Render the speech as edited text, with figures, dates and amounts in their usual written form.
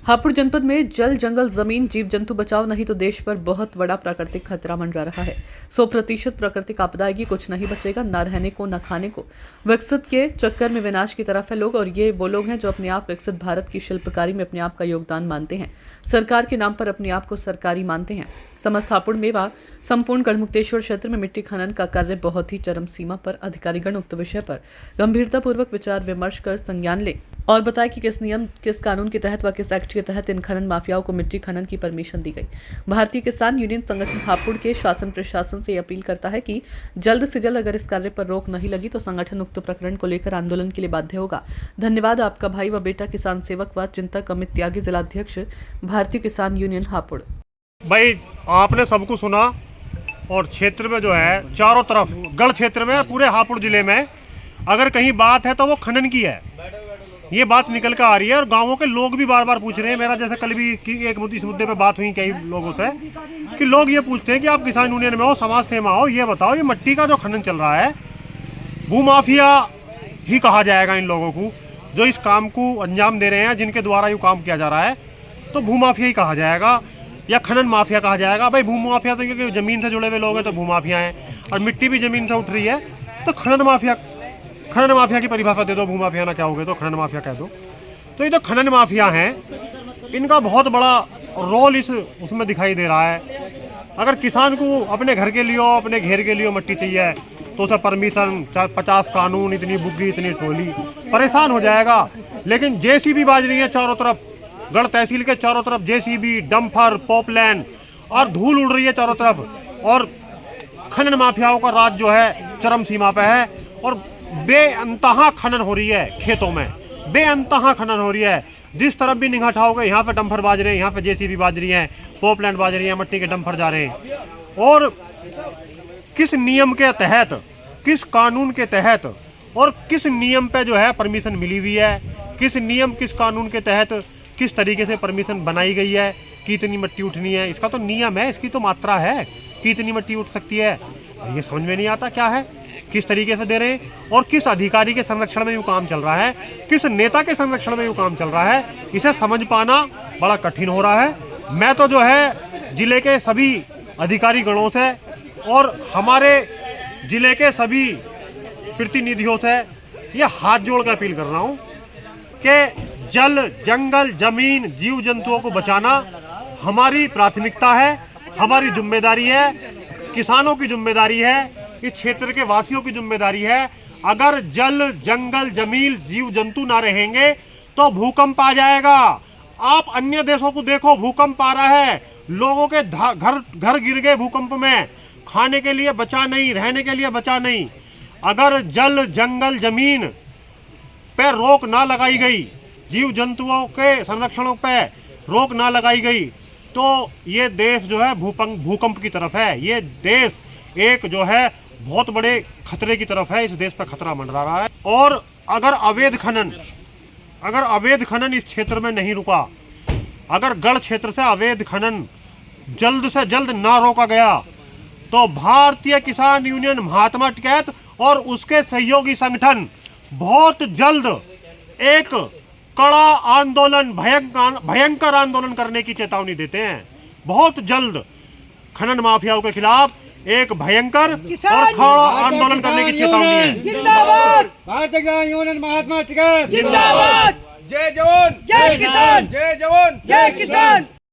हापुड़ जनपद में जल जंगल जमीन जीव जंतु बचाओ नहीं तो देश पर बहुत बड़ा प्राकृतिक खतरा मंडरा रहा है। 100% प्राकृतिक आपदा आएगी, कुछ नहीं बचेगा, न रहने को न खाने को। विकसित के चक्कर में विनाश की तरफ है लोग, और ये वो लोग हैं जो अपने आप विकसित भारत की शिल्पकारी में अपने आप का योगदान मानते हैं, सरकार के नाम पर अपने आप को सरकारी मानते हैं। समस्त हापुड़ मेवा संपूर्ण गढ़मुक्तेश्वर क्षेत्र में मिट्टी खनन का कार्य बहुत ही चरम सीमा पर। अधिकारीगण उक्त विषय पर गंभीरतापूर्वक विचार विमर्श कर संज्ञान ले और बताया कि किस नियम, किस कानून के तहत व किस एक्ट के तहत इन खनन माफियाओं को मिट्टी खनन की परमिशन दी गई। भारतीय किसान यूनियन संगठन हापुड़ के शासन प्रशासन से अपील करता है कि जल्द से जल्द अगर इस कार्य पर रोक नहीं लगी तो संगठन उक्त प्रकरण को लेकर आंदोलन के लिए बाध्य होगा। धन्यवाद। आपका भाई व बेटा किसान सेवक व चिंतक अमित त्यागी, जिलाध्यक्ष भारतीय किसान यूनियन हापुड़। भाई आपने सब कुछ सुना, और क्षेत्र में जो है चारों तरफ गढ़ क्षेत्र में पूरे हापुड़ जिले में अगर कहीं बात है तो वो खनन की है। ये बात निकल कर आ रही है और गांवों के लोग भी बार बार पूछ रहे हैं। मेरा जैसे कल भी एक इस मुद्दे पे बात हुई कई लोगों से कि लोग ये पूछते हैं कि आप किसान यूनियन में हो, समाज सेवा हो, ये बताओ ये मिट्टी का जो खनन चल रहा है भूमाफिया ही कहा जाएगा इन लोगों को जो इस काम को अंजाम दे रहे हैं, जिनके द्वारा ये काम किया जा रहा है, तो भूमाफिया ही कहा जाएगा या खनन माफिया कहा जाएगा। भाई भूमाफिया तो क्योंकि ज़मीन से जुड़े हुए लोग हैं तो भूमाफिया हैं, और मिट्टी भी ज़मीन से उठ रही है तो खनन माफिया की परिभाषा दे दो। भूमाफिया ना क्या हो गए तो खनन माफिया कह दो। तो ये जो खनन माफिया हैं इनका बहुत बड़ा रोल उसमें दिखाई दे रहा है। अगर किसान को अपने घर के लिए, अपने घेर के लिए मिट्टी चाहिए तो उसे परमिशन, 50 कानून, इतनी बुग्गी, इतनी टोली, परेशान हो जाएगा। लेकिन जेसीबी बाज रही है चारों तरफ, गढ़ तहसील के चारों तरफ जेसीबी, डंपर, पॉपलैन और धूल उड़ रही है चारों तरफ, और खनन माफियाओं का राज जो है चरम सीमा पे है और बेअंतहा खनन हो रही है। खेतों में बेअंतहा खनन हो रही है। जिस तरफ भी निगाह उठाओगे यहाँ पे डंपर बाज रहे हैं, यहाँ पे जेसीबी बाज रही है, पॉपलैन बाज रही है, मिट्टी के डंपर जा रहे हैं। और किस नियम के तहत, किस कानून के तहत और किस नियम पे जो है परमिशन मिली हुई है, किस नियम, किस कानून के तहत किस तरीके से परमिशन बनाई गई है कि इतनी मिट्टी उठनी है, इसका तो नियम है, इसकी तो मात्रा है कि इतनी मिट्टी उठ सकती है। ये समझ में नहीं आता क्या है, किस तरीके से दे रहे हैं और किस अधिकारी के संरक्षण में यूँ काम चल रहा है, किस नेता के संरक्षण में यूँ काम चल रहा है, इसे समझ पाना बड़ा कठिन हो रहा है। मैं तो जो है जिले के सभी अधिकारी गणों से और हमारे जिले के सभी प्रतिनिधियों से ये हाथ जोड़ कर अपील कर रहा हूँ कि जल, जंगल, जमीन, जीव जंतुओं को बचाना हमारी प्राथमिकता है, हमारी जिम्मेदारी है, किसानों की जिम्मेदारी है, इस क्षेत्र के वासियों की जिम्मेदारी है। अगर जल, जंगल, जमीन, जीव जंतु ना रहेंगे तो भूकंप आ जाएगा। आप अन्य देशों को देखो, भूकंप आ रहा है, लोगों के घर गिर गए भूकंप में, खाने के लिए बचा नहीं, रहने के लिए बचा नहीं। अगर जल, जंगल, जमीन पे रोक ना लगाई गई, जीव जंतुओं के संरक्षणों पे रोक ना लगाई गई तो ये देश जो है भूकंप की तरफ है। ये देश एक जो है बहुत बड़े खतरे की तरफ है, इस देश पर खतरा मंडरा रहा है। और अगर अवैध खनन इस क्षेत्र में नहीं रुका, अगर गढ़ क्षेत्र से अवैध खनन जल्द से जल्द ना रोका गया तो भारतीय किसान यूनियन महात्मा टिकैत और उसके सहयोगी संगठन बहुत जल्द एक कड़ा आंदोलन, भयंकर आंदोलन करने की चेतावनी देते हैं। बहुत जल्द खनन माफियाओं के खिलाफ एक भयंकर और कड़ा आंदोलन करने की चेतावनी है। जिंदाबाद भारतीय किसान यूनियन महात्मा टिकैत, जिंदाबाद। जय जवान जय किसान, जय जवान जय किसान।